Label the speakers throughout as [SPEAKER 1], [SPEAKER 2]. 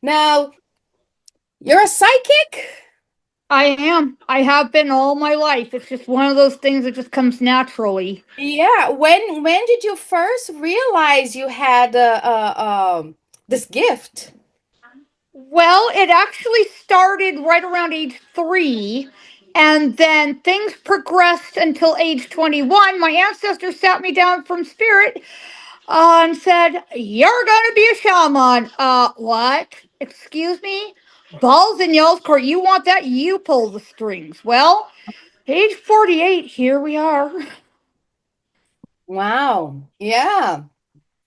[SPEAKER 1] Now, you're a psychic?
[SPEAKER 2] I am. I have been all my life. It's just one of those things that just comes naturally.
[SPEAKER 1] Yeah. When did you first realize you had this gift?
[SPEAKER 2] Well, it actually started right around age 3, and then things progressed until age 21. My ancestor sat me down from spirit and said, "You're going to be a shaman." What? Excuse me? Balls in y'all's court. You want that? You pull the strings. Well, age 48, here we are.
[SPEAKER 1] Wow. Yeah.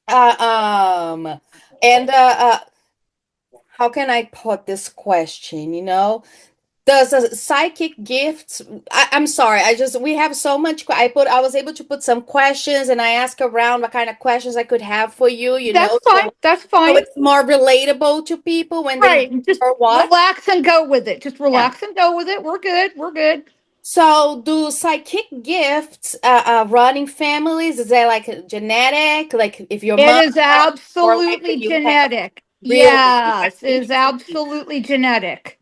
[SPEAKER 1] Uh, and how can I put this question? Does a psychic gift? I'm sorry. We have so much. I was able to put some questions and I ask around what kind of questions I could have for you,
[SPEAKER 2] That's fine.
[SPEAKER 1] so
[SPEAKER 2] That's
[SPEAKER 1] so
[SPEAKER 2] fine.
[SPEAKER 1] it's more relatable to people when they
[SPEAKER 2] Right. Just
[SPEAKER 1] or what?
[SPEAKER 2] relax and go with it. Just
[SPEAKER 1] Yeah.
[SPEAKER 2] relax and go with it. We're good. We're good.
[SPEAKER 1] So, do psychic gifts run in families? Is that like genetic? Like if your
[SPEAKER 2] It
[SPEAKER 1] mom
[SPEAKER 2] is
[SPEAKER 1] or like
[SPEAKER 2] absolutely
[SPEAKER 1] you have
[SPEAKER 2] genetic.
[SPEAKER 1] really
[SPEAKER 2] Yes, it is
[SPEAKER 1] interesting.
[SPEAKER 2] absolutely genetic.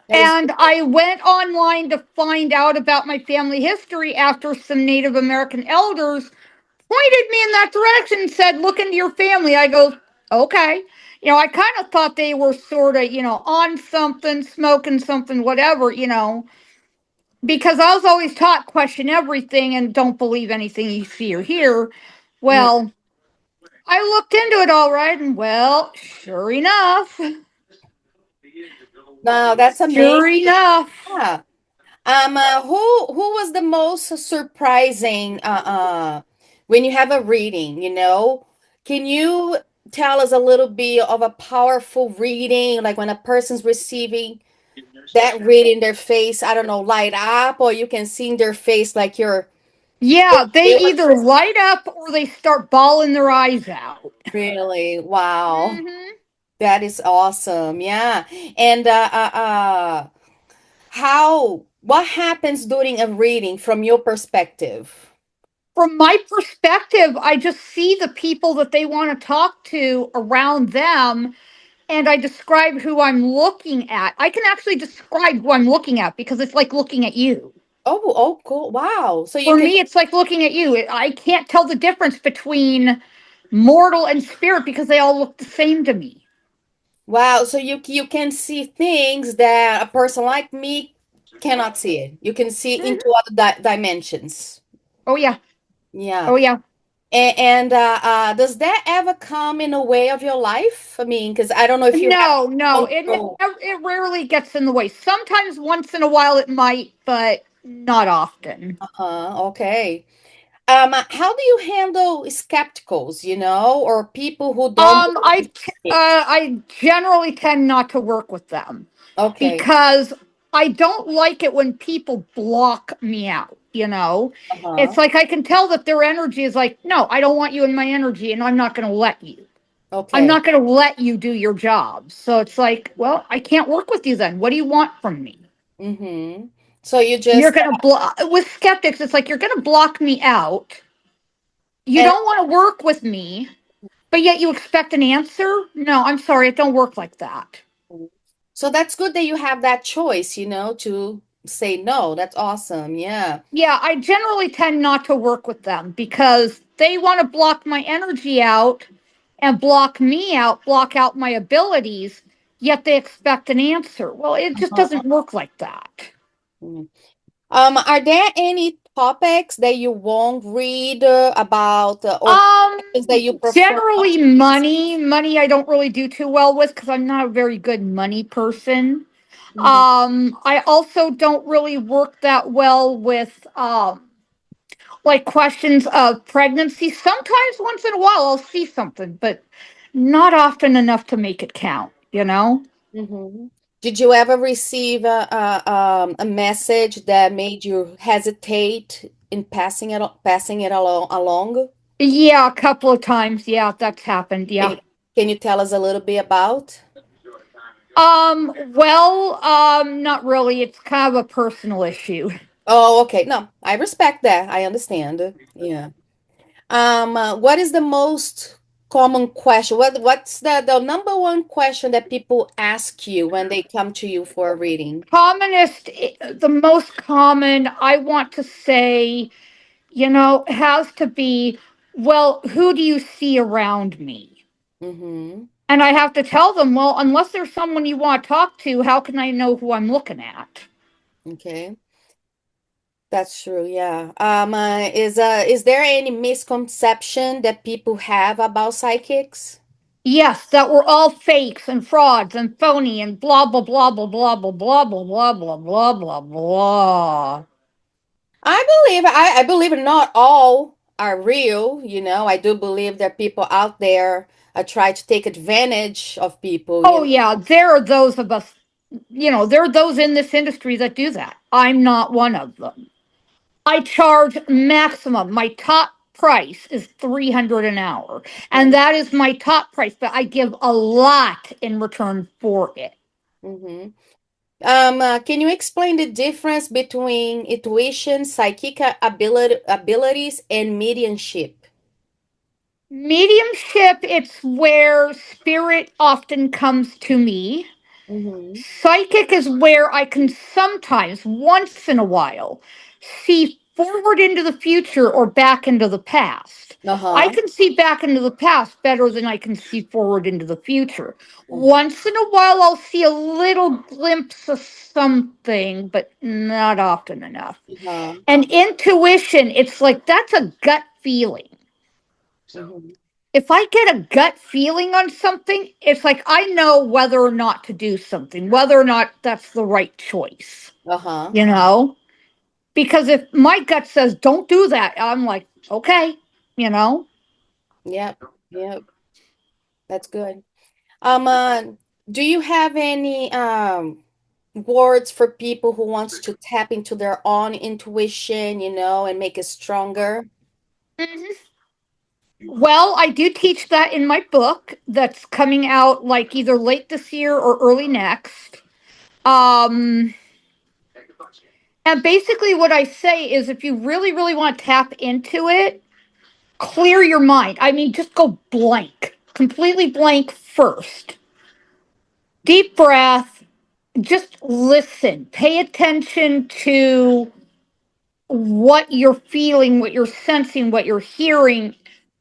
[SPEAKER 1] That is
[SPEAKER 2] And I went online to find out about my family history after some Native American elders pointed me in that direction and said, "Look into your family." I go, "Okay." I kind of thought they were sort of, on something, smoking something, whatever, because I was always taught question everything and don't believe anything you see or hear.
[SPEAKER 1] Mhm.
[SPEAKER 2] Well, I looked into it all right, and well, sure enough,
[SPEAKER 1] No, that's amazing.
[SPEAKER 2] sure enough.
[SPEAKER 1] Yeah. Who was the most surprising when you have a reading, Can you tell us a little bit of a powerful reading, like when a person's receiving that reading, their face, I don't know, light up, or you can see in their face like
[SPEAKER 2] Yeah, they
[SPEAKER 1] they were
[SPEAKER 2] either light up or they start bawling their eyes out.
[SPEAKER 1] really, wow.
[SPEAKER 2] Hmm.
[SPEAKER 1] That is awesome. Yeah. And what happens during a reading from your perspective?
[SPEAKER 2] From my perspective, I just see the people that they want to talk to around them, and I describe who I'm looking at. I can actually describe who I'm looking at because it's like looking at you.
[SPEAKER 1] Oh, cool. Wow. So you
[SPEAKER 2] For
[SPEAKER 1] can,
[SPEAKER 2] me, it's like looking at you. I can't tell the difference between mortal and spirit because they all look the same to me.
[SPEAKER 1] wow. So you can see things that a person like me cannot see it. You can see into
[SPEAKER 2] Hmm.
[SPEAKER 1] other dimensions.
[SPEAKER 2] Oh, yeah.
[SPEAKER 1] Yeah.
[SPEAKER 2] Oh, yeah.
[SPEAKER 1] And does that ever come in a way of your life? I mean, because I don't know if you have
[SPEAKER 2] No, no,
[SPEAKER 1] control.
[SPEAKER 2] it rarely gets in the way. Sometimes once in a while it might, but not often.
[SPEAKER 1] Uh-huh. Okay. How do you handle skepticals, or people who don't believe it?
[SPEAKER 2] I generally tend not to work with them
[SPEAKER 1] Okay.
[SPEAKER 2] because I don't like it when people block me out.
[SPEAKER 1] Uh-huh.
[SPEAKER 2] It's like I can tell that their energy is like, no, I don't want you in my energy, and I'm not going to let you. I'm
[SPEAKER 1] Okay.
[SPEAKER 2] not going to let you do your job. So it's like, well, I can't work with you then. What do you want from me?
[SPEAKER 1] Mm-hmm. So you
[SPEAKER 2] You're
[SPEAKER 1] just
[SPEAKER 2] going to block with skeptics. It's like you're going to block me out. You
[SPEAKER 1] and
[SPEAKER 2] don't want to work with me, but yet you expect an answer. No, I'm sorry, it don't work like that.
[SPEAKER 1] so that's good that you have that choice, to say no. That's awesome. Yeah.
[SPEAKER 2] Yeah, I generally tend not to work with them because they want to block my energy out and block me out, block out my abilities, yet they expect an answer. Well, it just
[SPEAKER 1] Uh-huh.
[SPEAKER 2] doesn't work like that.
[SPEAKER 1] Mm. Are there any topics that you won't read about or
[SPEAKER 2] Um,
[SPEAKER 1] questions that you prefer not
[SPEAKER 2] Generally
[SPEAKER 1] to answer?
[SPEAKER 2] money I don't really do too well with because I'm not a very good money person.
[SPEAKER 1] Mhm.
[SPEAKER 2] I also don't really work that well with like questions of pregnancy. Sometimes once in a while I'll see something, but not often enough to make it count.
[SPEAKER 1] Mhm. Did you ever receive a message that made you hesitate in passing it along?
[SPEAKER 2] Yeah, a couple of times. Yeah, that's happened. Yeah.
[SPEAKER 1] Can, can you tell us a little bit about?
[SPEAKER 2] Not really. It's kind of a personal issue.
[SPEAKER 1] Oh, okay. No, I respect that. I understand. Yeah. What is the most common question? What's the number one question that people ask you when they come to you for a reading?
[SPEAKER 2] Commonest, the most common, I want to say, has to be, well, who do you see around me?
[SPEAKER 1] Mm-hmm.
[SPEAKER 2] And I have to tell them, well, unless there's someone you want to talk to, how can I know who I'm looking at?
[SPEAKER 1] Okay. That's true, yeah. Is there any misconception that people have about psychics?
[SPEAKER 2] Yes, that we're all fakes and frauds and phony and blah blah blah blah blah blah blah blah blah blah blah blah blah.
[SPEAKER 1] I believe not all are real, you know. I do believe there are people out there try to take advantage of people, you
[SPEAKER 2] Oh
[SPEAKER 1] know.
[SPEAKER 2] yeah, there are those of us, there are those in this industry that do that. I'm not one of them. I charge maximum. My top price is 300 an hour, and that is my top price, but I give a lot in return for it.
[SPEAKER 1] Mm-hmm. Can you explain the difference between intuition, abilities, and mediumship?
[SPEAKER 2] Mediumship, it's where spirit often comes to me.
[SPEAKER 1] Mm-hmm.
[SPEAKER 2] Psychic is where I can sometimes, once in a while, see forward into the future or back into the past. I
[SPEAKER 1] Uh-huh.
[SPEAKER 2] can see back into the past better than I can see forward into the future. Once in a while, I'll see a little glimpse of something, but not often enough.
[SPEAKER 1] Uh-huh.
[SPEAKER 2] And intuition, it's like that's a gut feeling.
[SPEAKER 1] Mm-hmm.
[SPEAKER 2] If I get a gut feeling on something, it's like I know whether or not to do something, whether or not that's the right choice,
[SPEAKER 1] Uh-huh.
[SPEAKER 2] you know? Because if my gut says don't do that, I'm like, okay, you know?
[SPEAKER 1] Yep. Yep. That's good. Um, uh, do you have any words for people who wants to tap into their own intuition, you know, and make it stronger?
[SPEAKER 2] Mhm. Well, I do teach that in my book that's coming out like either late this year or early next. Um, and basically, what I say is if you really, really want to tap into it, clear your mind. I mean, just go blank, completely blank first. Deep breath, just listen, pay attention to what you're feeling, what you're sensing, what you're hearing.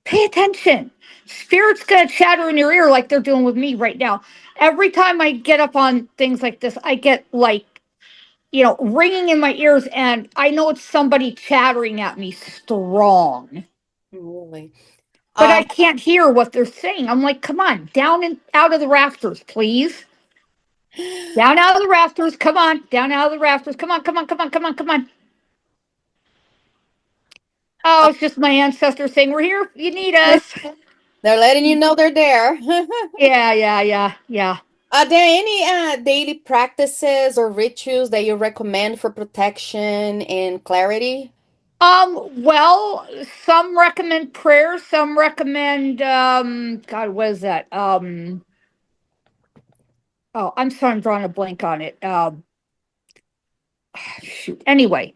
[SPEAKER 2] Pay attention. Spirit's going to chatter in your ear like they're doing with me right now. Every time I get up on things like this, I get like, ringing in my ears, and I know it's somebody chattering at me strong,
[SPEAKER 1] Really.
[SPEAKER 2] but I
[SPEAKER 1] Um,
[SPEAKER 2] can't hear what they're saying. I'm like, come on, down and out of the rafters, please. Down out of the rafters. Come on. Down out of the rafters. Come on, come on, come on, come on, come on. Oh, it's just my ancestors saying, we're here. You need us.
[SPEAKER 1] they're letting you know they're there.
[SPEAKER 2] Yeah, yeah, yeah, yeah.
[SPEAKER 1] Are there any daily practices or rituals that you recommend for protection and clarity?
[SPEAKER 2] Well, some recommend prayer, some recommend God, what is that? Oh, I'm sorry, I'm drawing a blank on it. Shoot. Anyway,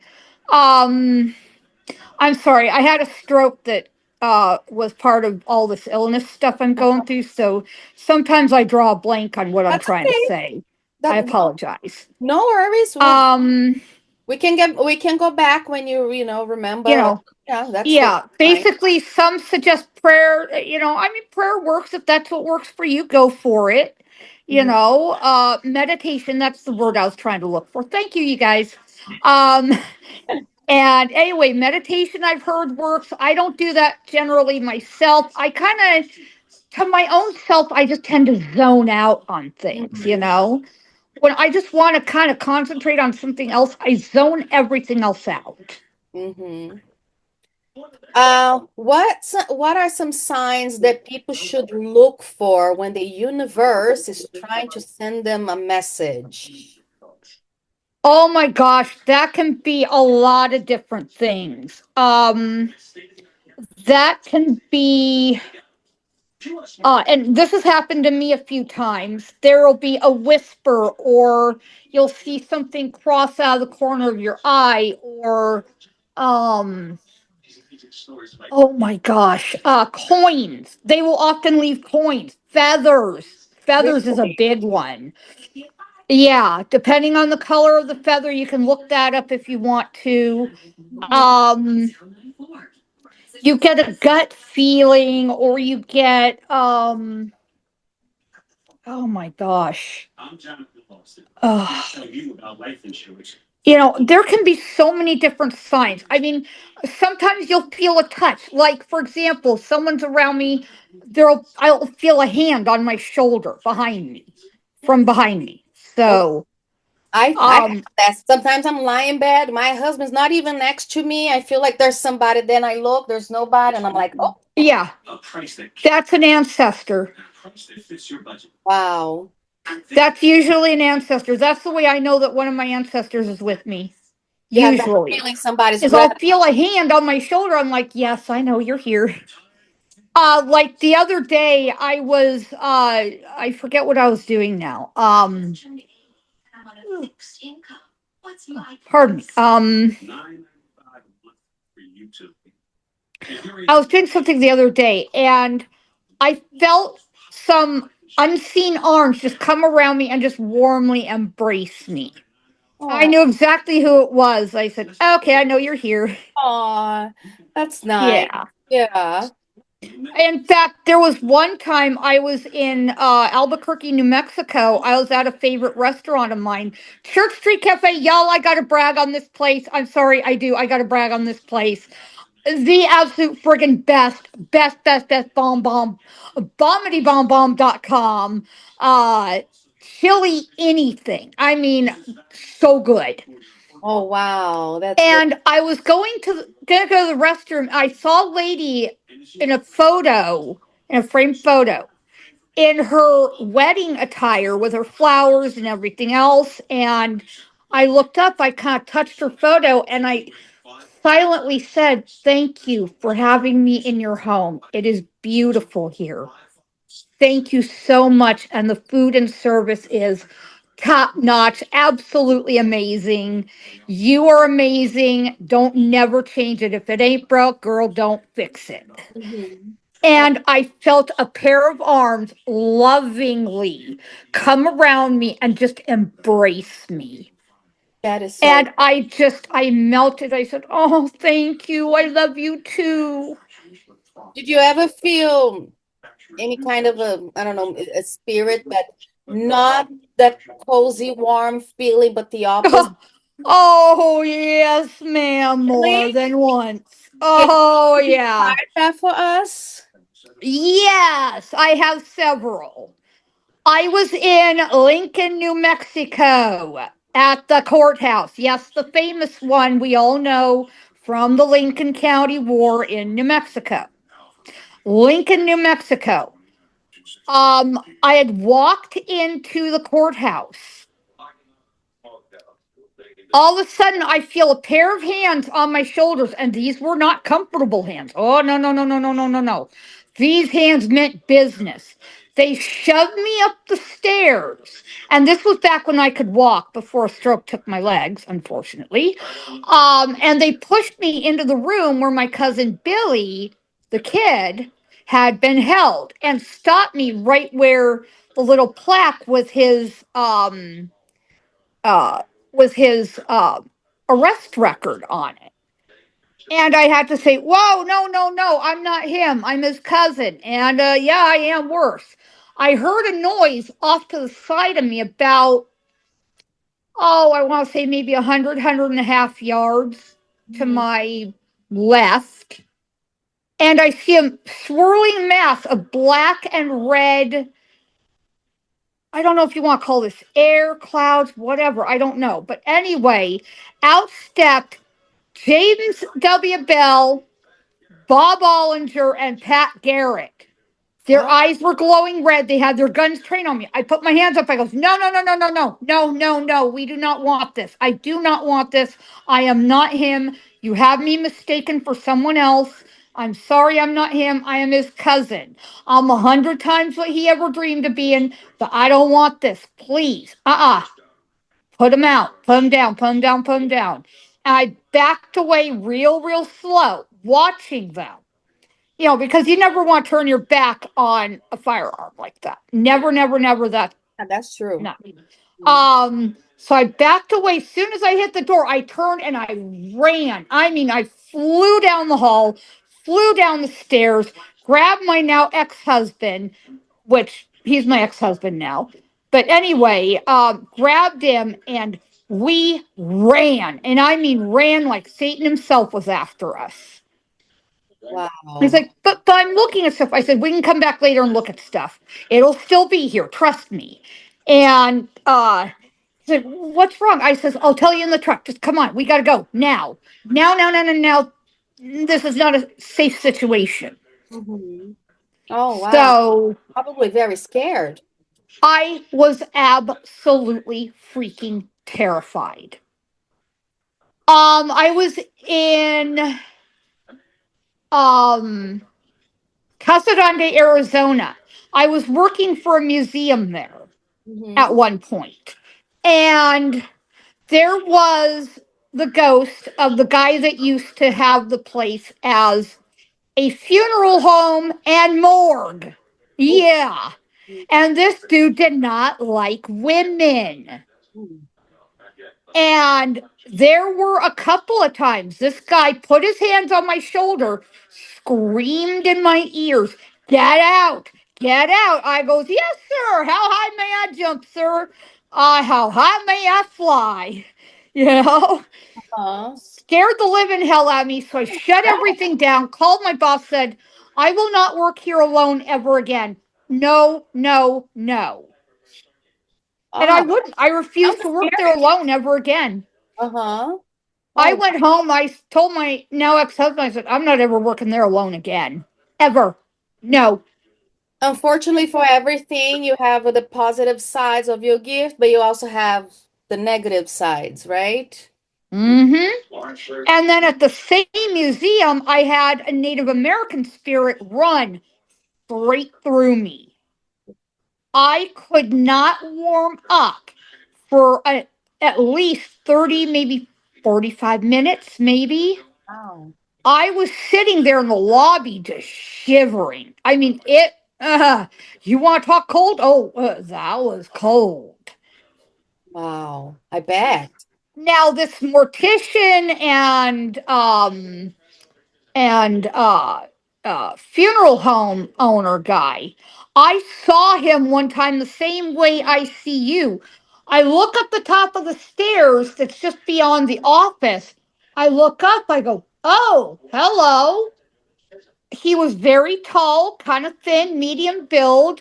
[SPEAKER 2] um I'm sorry. I had a stroke that was part of all this illness stuff I'm going through. So sometimes I draw a blank on what I'm
[SPEAKER 1] That's
[SPEAKER 2] trying to
[SPEAKER 1] okay.
[SPEAKER 2] say. I
[SPEAKER 1] That
[SPEAKER 2] apologize.
[SPEAKER 1] no worries.
[SPEAKER 2] Um,
[SPEAKER 1] We can go back when you
[SPEAKER 2] you
[SPEAKER 1] remember.
[SPEAKER 2] know,
[SPEAKER 1] Yeah, that's totally
[SPEAKER 2] yeah.
[SPEAKER 1] fine.
[SPEAKER 2] Basically, some suggest prayer. I mean, prayer works. If that's what works for you, go for it.
[SPEAKER 1] Mhm.
[SPEAKER 2] Meditation. That's the word I was trying to look for. Thank you, you guys. Um, And anyway, meditation I've heard works. I don't do that generally myself. I kind of, to my own self, I just tend to zone out on things.
[SPEAKER 1] Mhm.
[SPEAKER 2] When I just want to kind of concentrate on something else, I zone everything else out.
[SPEAKER 1] Mhm. What are some signs that people should look for when the universe is trying to send them a message?
[SPEAKER 2] Oh my gosh, that can be a lot of different things. That can be and this has happened to me a few times. There will be a whisper, or you'll see something cross out of the corner of your eye, or um, Oh my gosh. Coins. They will often leave coins. Feathers. Feathers is a
[SPEAKER 1] Really?
[SPEAKER 2] big one. Yeah, depending on the color of the feather, you can look that up if you want to.
[SPEAKER 1] Mhm.
[SPEAKER 2] Um, you get a gut feeling, or you get oh my gosh. There can be so many different signs. I mean, sometimes you'll feel a touch. Like, for example, someone's around me, I'll feel a hand on my shoulder behind me, from behind me.
[SPEAKER 1] Oh,
[SPEAKER 2] So,
[SPEAKER 1] I have
[SPEAKER 2] um,
[SPEAKER 1] that. Sometimes I'm lying in bed. My husband's not even next to me. I feel like there's somebody. Then I look, there's nobody, and I'm like, oh,
[SPEAKER 2] yeah, that's an ancestor.
[SPEAKER 1] wow.
[SPEAKER 2] That's usually an ancestor. That's the way I know that one of my ancestors is with me.
[SPEAKER 1] You have that
[SPEAKER 2] Usually,
[SPEAKER 1] feeling somebody's
[SPEAKER 2] is I'll
[SPEAKER 1] grabbing.
[SPEAKER 2] feel a hand on my shoulder. I'm like, yes, I know you're here. Like the other day, I forget what I was doing now. Pardon me. I was doing something the other day, and I felt some unseen arms just come around me and just warmly embrace me. I
[SPEAKER 1] Oh,
[SPEAKER 2] knew exactly who it was. I said, "Okay, I know you're here."
[SPEAKER 1] aw, that's nice.
[SPEAKER 2] Yeah.
[SPEAKER 1] Yeah.
[SPEAKER 2] In fact, there was one time I was in Albuquerque, New Mexico. I was at a favorite restaurant of mine, Church Street Cafe. Y'all, I got to brag on this place. I'm sorry, I do. I got to brag on this place. The absolute friggin' best, bombity.com. Uh, chili anything. I mean, so good.
[SPEAKER 1] Oh, wow. That's really.
[SPEAKER 2] And I was gonna go to the restroom. I saw a lady in a photo, in a framed photo, in her wedding attire with her flowers and everything else. And I looked up, I kind of touched her photo, and I silently said, "Thank you for having me in your home. It is beautiful here. Thank you so much." And the food and service is top notch, absolutely amazing. You are amazing. Don't never change it. If it ain't broke, girl, don't fix it.
[SPEAKER 1] Mhm. Oh,
[SPEAKER 2] And I felt a pair of arms lovingly come around me and just embrace me.
[SPEAKER 1] that is so.
[SPEAKER 2] And I melted. I said, "Oh, thank you. I love you too."
[SPEAKER 1] Did you ever feel any kind of a, I don't know, a spirit, but not that cozy, warm feeling, but the opposite?
[SPEAKER 2] Oh, yes, ma'am, more
[SPEAKER 1] Really?
[SPEAKER 2] than once.
[SPEAKER 1] Can
[SPEAKER 2] Oh,
[SPEAKER 1] you
[SPEAKER 2] yeah.
[SPEAKER 1] describe that for us?
[SPEAKER 2] Yes, I have several. I was in Lincoln, New Mexico at the courthouse. Yes, the famous one we all know from the Lincoln County War in New Mexico. Lincoln, New Mexico. I had walked into the courthouse. All of a sudden, I feel a pair of hands on my shoulders, and these were not comfortable hands. Oh, no, no, no, no, no, no, no, no. These hands meant business. They shoved me up the stairs. And this was back when I could walk before a stroke took my legs, unfortunately. And they pushed me into the room where my cousin Billy, the kid, had been held and stopped me right where the little plaque uh, with his arrest record on it. And I had to say, "Whoa, no, no, no, I'm not him. I'm his cousin." And yeah, I am worse. I heard a noise off to the side of me about, oh, I want to say maybe 100 and a half yards to
[SPEAKER 1] Mhm.
[SPEAKER 2] my left. And I see a swirling mass of black and red. I don't know if you want to call this air, clouds, whatever. I don't know. But anyway, out stepped James W. Bell, Bob Ollinger, and Pat Garrett. Their
[SPEAKER 1] Oh,
[SPEAKER 2] eyes were glowing red. They had their guns trained on me. I put my hands up. I goes, "No, no, no, no, no, no, no, no, no. We do not want this. I do not want this. I am not him. You have me mistaken for someone else. I'm sorry, I'm not him. I am his cousin. I'm 100 times what he ever dreamed of being, but I don't want this. Please. Put him out. Put him down. Put him down. Put him down." And I backed away real, real slow. watching them. Because you never want to turn your back on a firearm like that. Never, never, never. That
[SPEAKER 1] Yeah, that's true.
[SPEAKER 2] no.
[SPEAKER 1] Mhm.
[SPEAKER 2] So I backed away. As soon as I hit the door, I turned and I ran. I mean, I flew down the hall, flew down the stairs, grabbed my now ex-husband, which he's my ex-husband now. But anyway, grabbed him and we ran. And I mean ran like Satan himself was after us. He's
[SPEAKER 1] Wow.
[SPEAKER 2] like, but I'm looking at stuff. I said, we can come back later and look at stuff. It'll still be here. Trust me. And he said, what's wrong? I says, I'll tell you in the truck. Just come on. We got to go now. Now, now, now, now, now. This is not a safe situation.
[SPEAKER 1] Hmm. Oh, wow.
[SPEAKER 2] So
[SPEAKER 1] Probably very scared.
[SPEAKER 2] I was absolutely freaking terrified. I was in um Casa Grande, Arizona. I was working for a museum there at
[SPEAKER 1] Hmm.
[SPEAKER 2] one point, and there was the ghost of the guy that used to have the place as a funeral home and morgue.
[SPEAKER 1] Oh,
[SPEAKER 2] Yeah. And this dude did not like women.
[SPEAKER 1] mm,
[SPEAKER 2] And there were a couple of times this guy put his hands on my shoulder, screamed in my ears, get out, get out. I goes, yes, sir. How high may I jump, sir? How high may I fly? You know,
[SPEAKER 1] uh,
[SPEAKER 2] scared the living hell out of me. So I shut everything down, called my boss, said, I will not work here alone ever again. No, no, no. And I
[SPEAKER 1] oh,
[SPEAKER 2] wouldn't. I refused
[SPEAKER 1] sounds
[SPEAKER 2] to work there
[SPEAKER 1] scary.
[SPEAKER 2] alone ever again.
[SPEAKER 1] Uh-huh.
[SPEAKER 2] I
[SPEAKER 1] Oh,
[SPEAKER 2] went home. I told my now ex husband, I said, I'm not ever working there alone again. Ever. No.
[SPEAKER 1] unfortunately for everything, you have the positive sides of your gift, but you also have the negative sides, right?
[SPEAKER 2] And then at the same museum, I had a Native American spirit run straight through me. I could not warm up for at least 30, maybe 45 minutes, maybe.
[SPEAKER 1] Wow.
[SPEAKER 2] I was sitting there in the lobby just shivering. I mean, you want to talk cold? Oh, that was cold.
[SPEAKER 1] Wow. I bet.
[SPEAKER 2] Now, this mortician and funeral home owner guy, I saw him one time the same way I see you. I look up the top of the stairs that's just beyond the office. I look up, I go, oh, hello. He was very tall, kind of thin, medium build,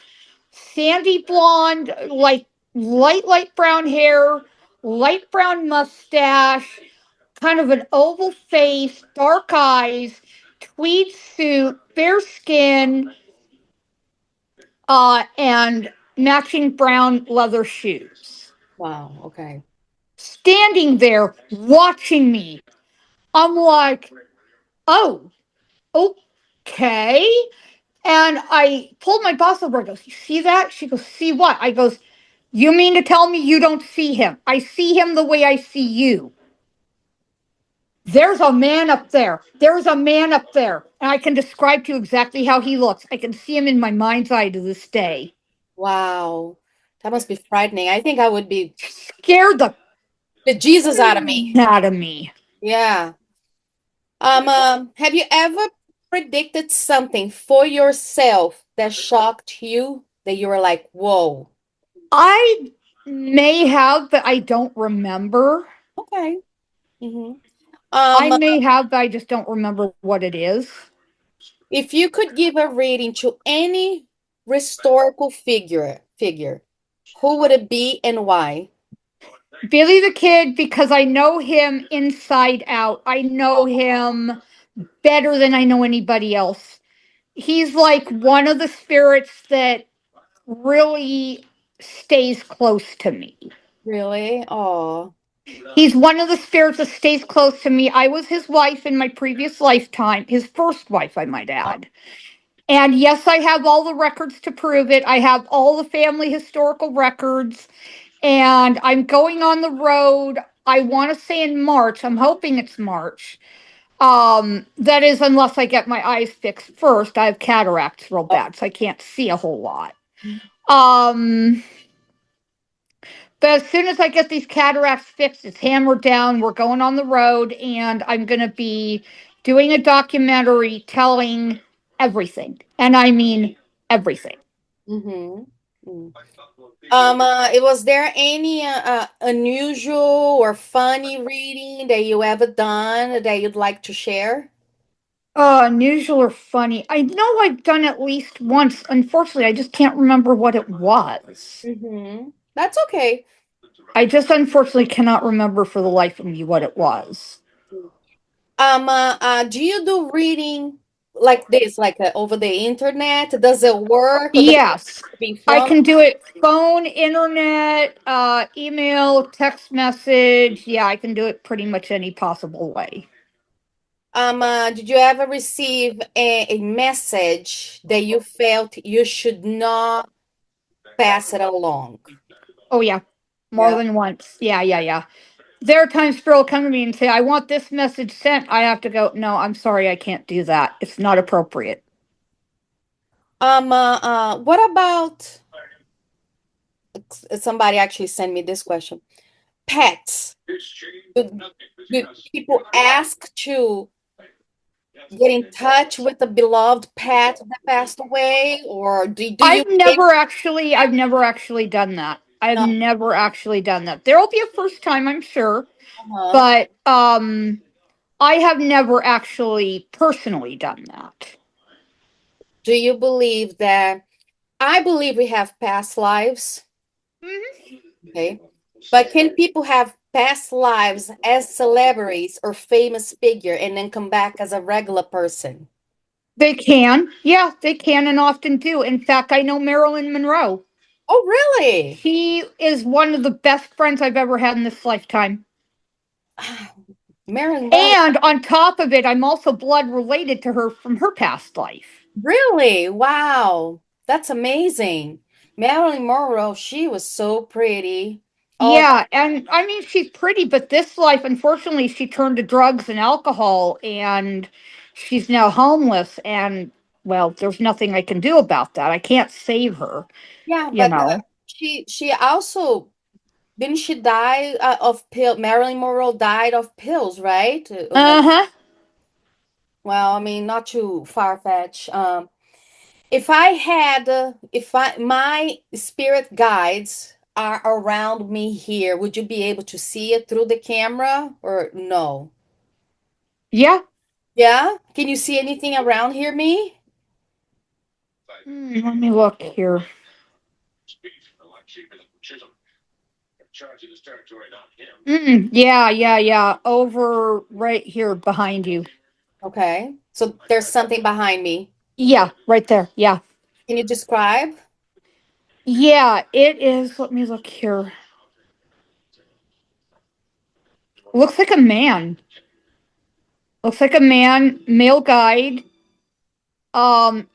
[SPEAKER 2] sandy blonde, like light brown hair, light brown mustache, kind of an oval face, dark eyes, tweed suit, fair skin, and matching brown leather shoes.
[SPEAKER 1] Wow. Okay.
[SPEAKER 2] Standing there watching me. I'm like, oh, okay. And I pulled my boss over. I goes, you see that? She goes, see what? I goes, you mean to tell me you don't see him? I see him the way I see you. There's a man up there. There's a man up there. And I can describe to you exactly how he looks. I can see him in my mind's eye to this day.
[SPEAKER 1] Wow. That must be frightening. I think I would be
[SPEAKER 2] Scared
[SPEAKER 1] the Jesus out of me.
[SPEAKER 2] the out of me.
[SPEAKER 1] Yeah. Have you ever predicted something for yourself that shocked you that you were like, whoa.
[SPEAKER 2] I may have, but I don't remember.
[SPEAKER 1] Okay. Hmm.
[SPEAKER 2] I
[SPEAKER 1] Um,
[SPEAKER 2] may have, but I just don't remember what it is.
[SPEAKER 1] if you could give a reading to any historical figure, who would it be and why?
[SPEAKER 2] Billy the Kid, because I know him inside out. I know him better than I know anybody else. He's like one of the spirits that really stays close to me.
[SPEAKER 1] Really? Oh,
[SPEAKER 2] He's one of the spirits that stays close to me. I was his wife in my previous lifetime, his first wife, I might add. And yes, I have all the records to prove it. I have all the family historical records. And I'm going on the road. I want to say in March. I'm hoping it's March. That is, unless I get my eyes fixed first. I have cataracts real
[SPEAKER 1] Oh,
[SPEAKER 2] bad, so I can't see a whole lot. Um, but as soon as I get these cataracts fixed, it's hammered down. We're going on the road, and I'm going to be doing a documentary telling everything. And I mean everything.
[SPEAKER 1] mm-hmm. Mm. Was there any unusual or funny reading that you ever done that you'd like to share?
[SPEAKER 2] Unusual or funny. I know I've done at least once. Unfortunately, I just can't remember what it was.
[SPEAKER 1] Mm-hmm. That's okay.
[SPEAKER 2] I just unfortunately cannot remember for the life of me what it was.
[SPEAKER 1] Do you do reading like this, like over the internet? Does it work, or does it
[SPEAKER 2] Yes,
[SPEAKER 1] have to be in
[SPEAKER 2] I
[SPEAKER 1] front?
[SPEAKER 2] can do it phone, internet, email, text message. Yeah, I can do it pretty much any possible way.
[SPEAKER 1] Did you ever receive a message that you felt you should not pass it along?
[SPEAKER 2] Oh, yeah, more
[SPEAKER 1] Yeah.
[SPEAKER 2] than once. Yeah, yeah, yeah. There are times Phil will come to me and say, I want this message sent. I have to go, no, I'm sorry, I can't do that. It's not appropriate.
[SPEAKER 1] What about somebody actually sent me this question? Pets. Do, do people ask to get in touch with a beloved pet that passed away, or do you give
[SPEAKER 2] I've never actually done that. I've
[SPEAKER 1] no?
[SPEAKER 2] never actually done that. There'll be a first time, I'm sure,
[SPEAKER 1] Uh-huh.
[SPEAKER 2] but I have never actually personally done that.
[SPEAKER 1] Do you believe that? I believe we have past lives.
[SPEAKER 2] Mhm.
[SPEAKER 1] Okay. But can people have past lives as celebrities or famous figure and then come back as a regular person?
[SPEAKER 2] They can. Yeah, they can and often do. In fact, I know Marilyn Monroe.
[SPEAKER 1] Oh, really?
[SPEAKER 2] She is one of the best friends I've ever had in this lifetime.
[SPEAKER 1] Marilyn Monroe.
[SPEAKER 2] And on top of it, I'm also blood related to her from her past life.
[SPEAKER 1] Really? Wow. That's amazing. Marilyn Monroe, she was so pretty. Oh,
[SPEAKER 2] Yeah, and I mean, she's pretty, but this life, unfortunately, she turned to drugs and alcohol, and she's now homeless. And, well, there's nothing I can do about that. I can't save her,
[SPEAKER 1] yeah,
[SPEAKER 2] you
[SPEAKER 1] but
[SPEAKER 2] know.
[SPEAKER 1] she also didn't she die of pill? Marilyn Monroe died of pills, right?
[SPEAKER 2] Uh huh.
[SPEAKER 1] Well, I mean, not too far-fetched. If I had, if I my spirit guides are around me here, would you be able to see it through the camera or no?
[SPEAKER 2] Yeah.
[SPEAKER 1] Yeah? Can you see anything around here, me?
[SPEAKER 2] Let me look here. Yeah, yeah, yeah. Over right here behind you.
[SPEAKER 1] Okay. So there's something behind me.
[SPEAKER 2] Yeah, right there. Yeah.
[SPEAKER 1] Can you describe?
[SPEAKER 2] Yeah, it is. Let me look here. Looks like a man. Looks like a man, male guide.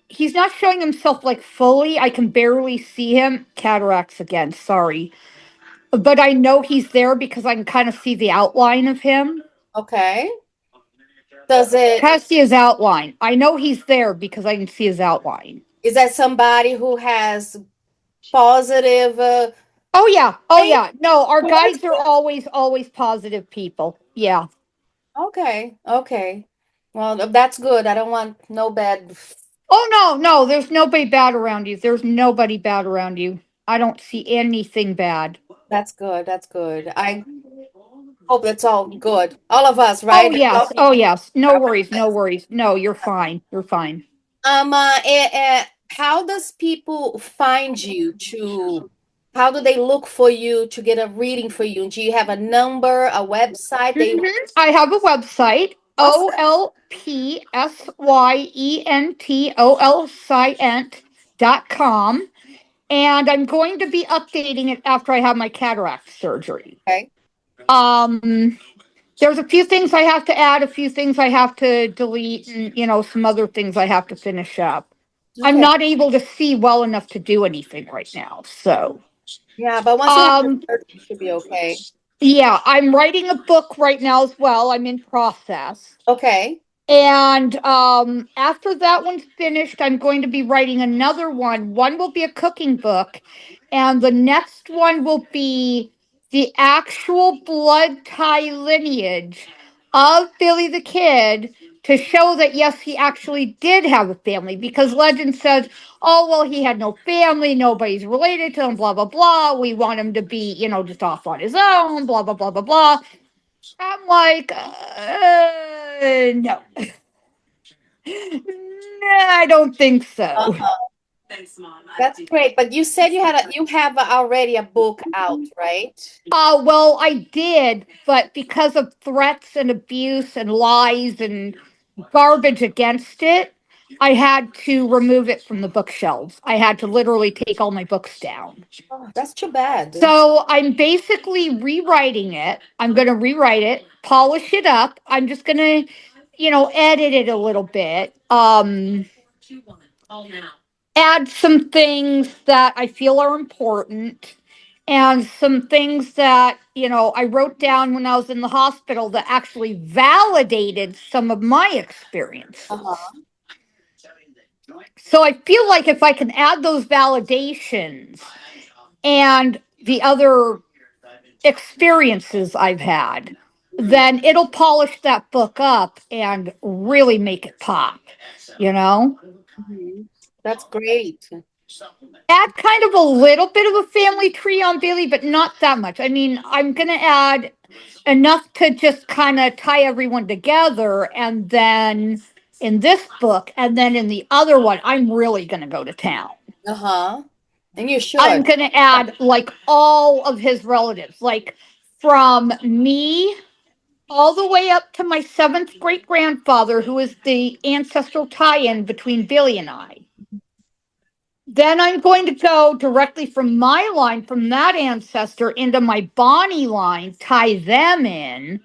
[SPEAKER 2] He's not showing himself like fully. I can barely see him. Cataracts again, sorry. But I know he's there because I can kind of see the outline of him.
[SPEAKER 1] Okay. Does it,
[SPEAKER 2] Kind of see his outline. I know he's there because I can see his outline.
[SPEAKER 1] is that somebody who has positive
[SPEAKER 2] Oh yeah. Oh
[SPEAKER 1] thing
[SPEAKER 2] yeah. No, our
[SPEAKER 1] towards
[SPEAKER 2] guides are
[SPEAKER 1] you?
[SPEAKER 2] always positive people. Yeah.
[SPEAKER 1] Okay. Okay. Well, that's good. I don't want no bad.
[SPEAKER 2] Oh no, no, there's nobody bad around you. There's nobody bad around you. I don't see anything bad.
[SPEAKER 1] That's good. That's good. I hope that's all good. All of us,
[SPEAKER 2] Oh
[SPEAKER 1] right? That's all
[SPEAKER 2] yes.
[SPEAKER 1] we
[SPEAKER 2] Oh
[SPEAKER 1] need.
[SPEAKER 2] yes. No worries. No worries. No, you're fine. You're fine.
[SPEAKER 1] How does people find you how do they look for you to get a reading for you? Do you have a number, a website? They
[SPEAKER 2] I have a website,
[SPEAKER 1] awesome.
[SPEAKER 2] olpsyentolscient.com, and I'm going to be updating it after I have my cataract surgery.
[SPEAKER 1] Okay.
[SPEAKER 2] Um, there's a few things I have to add, a few things I have to delete, and some other things I have to finish up. I'm
[SPEAKER 1] Okay.
[SPEAKER 2] not able to see well enough to do anything right now, so
[SPEAKER 1] Yeah, but once you have the
[SPEAKER 2] um,
[SPEAKER 1] surgery, you should be okay.
[SPEAKER 2] Yeah, I'm writing a book right now as well. I'm in process.
[SPEAKER 1] Okay.
[SPEAKER 2] And after that one's finished, I'm going to be writing another one. One will be a cooking book, and the next one will be the actual blood tie lineage of Billy the Kid to show that, yes, he actually did have a family. Because legend says, oh, well, he had no family, nobody's related to him, blah, blah, blah. We want him to be, just off on his own, blah, blah, blah, blah, blah. I'm like, no. I don't think so.
[SPEAKER 1] That's great. But you said you have already a book out, right?
[SPEAKER 2] Well, I did, but because of threats and abuse and lies and garbage against it, I had to remove it from the bookshelves. I had to literally take all my books down.
[SPEAKER 1] Oh, that's too bad.
[SPEAKER 2] So I'm basically rewriting it. I'm going to rewrite it, polish it up. I'm just going to, edit it a little bit. Add some things that I feel are important and some things that, I wrote down when I was in the hospital that actually validated some of my experiences.
[SPEAKER 1] Uh-huh.
[SPEAKER 2] So I feel like if I can add those validations and the other experiences I've had, then it'll polish that book up and really make it pop, you know?
[SPEAKER 1] Mhm. That's great.
[SPEAKER 2] Add kind of a little bit of a family tree on Bailey, but not that much. I mean, I'm going to add enough to just kind of tie everyone together. And then in this book, and then in the other one, I'm really going to go to town.
[SPEAKER 1] Uh-huh. And you
[SPEAKER 2] I'm
[SPEAKER 1] should.
[SPEAKER 2] going to add like all of his relatives, like from me all the way up to my seventh great grandfather, who is the ancestral tie in between Billy and I. Then I'm going to go directly from my line, from that ancestor, into my Bonnie line, tie them in,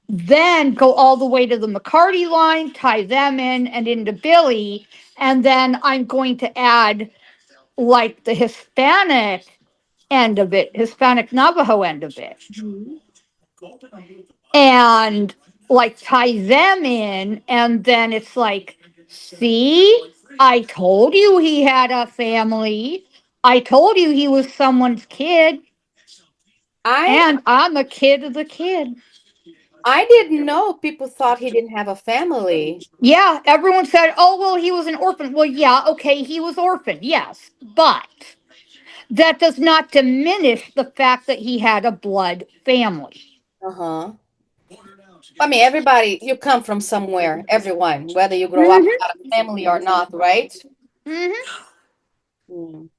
[SPEAKER 2] then go all the way to the McCarty line, tie them in, and into Billy. And then I'm going to add like the Hispanic end of it, Hispanic Navajo end of it,
[SPEAKER 1] Mhm.
[SPEAKER 2] and like tie them in. And then it's like, see, I told you he had a family. I told you he was someone's kid,
[SPEAKER 1] I
[SPEAKER 2] and I'm a kid of the kid.
[SPEAKER 1] I didn't know people thought he didn't have a family.
[SPEAKER 2] Yeah, everyone said, oh, well, he was an orphan. Well, yeah, okay, he was orphaned, yes. But that does not diminish the fact that he had a blood family.
[SPEAKER 1] Uh-huh. I mean, everybody, you come from somewhere, everyone, whether you grow up
[SPEAKER 2] Mm-hmm.
[SPEAKER 1] without a family or not, right?
[SPEAKER 2] Mm-hmm.
[SPEAKER 1] Mm.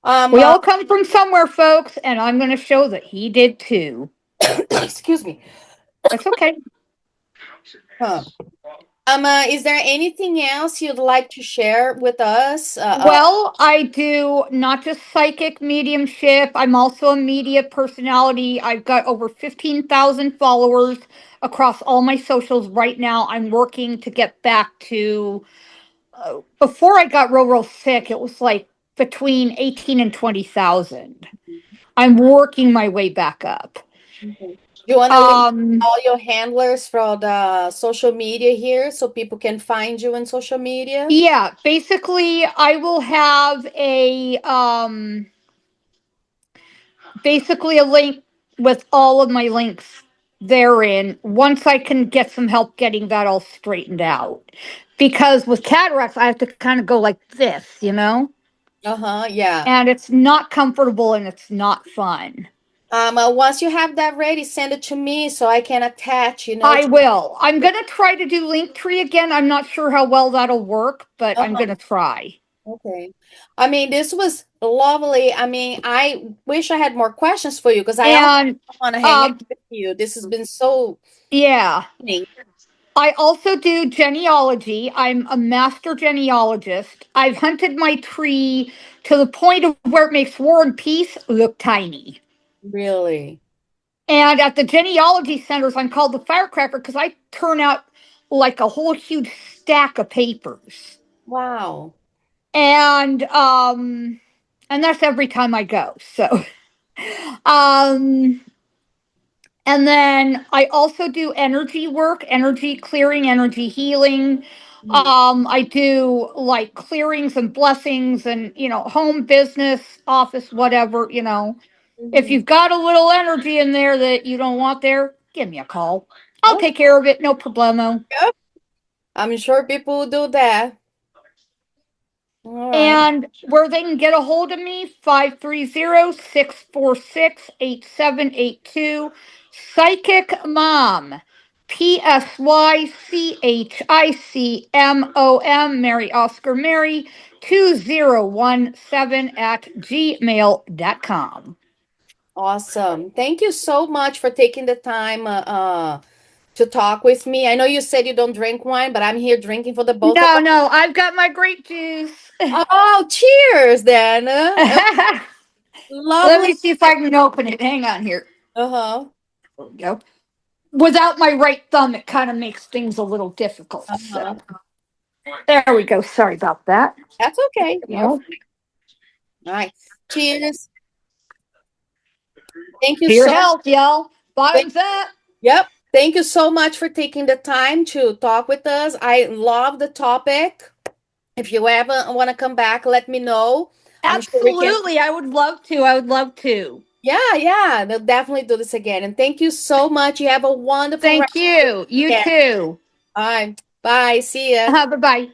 [SPEAKER 1] Um,
[SPEAKER 2] We
[SPEAKER 1] uh,
[SPEAKER 2] all come from somewhere, folks, and I'm going to show that he did too.
[SPEAKER 1] excuse me.
[SPEAKER 2] That's okay.
[SPEAKER 1] Huh. Is there anything else you'd like to share with us?
[SPEAKER 2] Well, I do not just psychic mediumship. I'm also a media personality. I've got over 15,000 followers across all my socials right now. I'm working to get back to, before I got real sick, it was like between 18 and 20,000. I'm working my way back up.
[SPEAKER 1] Mhm. Do you want to leave
[SPEAKER 2] Um,
[SPEAKER 1] all your handlers for the social media here so people can find you in social media?
[SPEAKER 2] yeah, basically, I will have basically a link with all of my links therein once I can get some help getting that all straightened out. Because with cataracts, I have to kind of go like this.
[SPEAKER 1] Uh-huh, yeah.
[SPEAKER 2] And it's not comfortable and it's not fun.
[SPEAKER 1] Once you have that ready, send it to me so I can attach,
[SPEAKER 2] I
[SPEAKER 1] to
[SPEAKER 2] will. I'm going to try to do Linktree again. I'm not sure how well that'll work, but I'm
[SPEAKER 1] uh-huh.
[SPEAKER 2] going to try.
[SPEAKER 1] Okay. I mean, this was lovely. I mean, I wish I had more questions for you because I also
[SPEAKER 2] And
[SPEAKER 1] want to hang out
[SPEAKER 2] um,
[SPEAKER 1] with you. This has been so
[SPEAKER 2] yeah,
[SPEAKER 1] neat.
[SPEAKER 2] I also do genealogy. I'm a master genealogist. I've hunted my tree to the point of where it makes War and Peace look tiny.
[SPEAKER 1] Really.
[SPEAKER 2] And at the genealogy centers, I'm called the firecracker because I turn out like a whole huge stack of papers.
[SPEAKER 1] Wow.
[SPEAKER 2] And and that's every time I go. So um And then I also do energy work, energy clearing, energy healing.
[SPEAKER 1] Mhm.
[SPEAKER 2] I do like clearings and blessings and, home, business, office, whatever, If
[SPEAKER 1] Mhm.
[SPEAKER 2] you've got a little energy in there that you don't want there, give me a call. I'll
[SPEAKER 1] Oh,
[SPEAKER 2] take care of it, no problemo.
[SPEAKER 1] yep. I'm sure people will do that. All right.
[SPEAKER 2] And where they can get a hold of me, 530-646-8782. Psychic Mom, PSYCHICMOM, Mary Oscar Mary, 2017 at gmail.com.
[SPEAKER 1] Awesome. Thank you so much for taking the time to talk with me. I know you said you don't drink wine, but I'm here drinking for the both of
[SPEAKER 2] No,
[SPEAKER 1] us.
[SPEAKER 2] no, I've got my grape juice.
[SPEAKER 1] Oh, cheers then.
[SPEAKER 2] Let
[SPEAKER 1] Lovely.
[SPEAKER 2] me see if I can open it. Hang on here.
[SPEAKER 1] Uh-huh.
[SPEAKER 2] There we go. Without my right thumb, it kind of makes things a little difficult.
[SPEAKER 1] Uh-huh.
[SPEAKER 2] So there we go. Sorry about that.
[SPEAKER 1] That's okay. You're
[SPEAKER 2] Well,
[SPEAKER 1] fine. All right. Cheers. Thank you
[SPEAKER 2] to your
[SPEAKER 1] so
[SPEAKER 2] health, y'all.
[SPEAKER 1] thank,
[SPEAKER 2] Bottoms up.
[SPEAKER 1] yep. Thank you so much for taking the time to talk with us. I love the topic. If you ever want to come back, let me know. I'm sure we can.
[SPEAKER 2] Absolutely. I would love to. I would love to.
[SPEAKER 1] Yeah, yeah. They'll definitely do this again. And thank you so much. You have a wonderful rest
[SPEAKER 2] Thank
[SPEAKER 1] of the
[SPEAKER 2] you. You
[SPEAKER 1] weekend.
[SPEAKER 2] too.
[SPEAKER 1] All right. Bye. See ya.
[SPEAKER 2] Bye bye.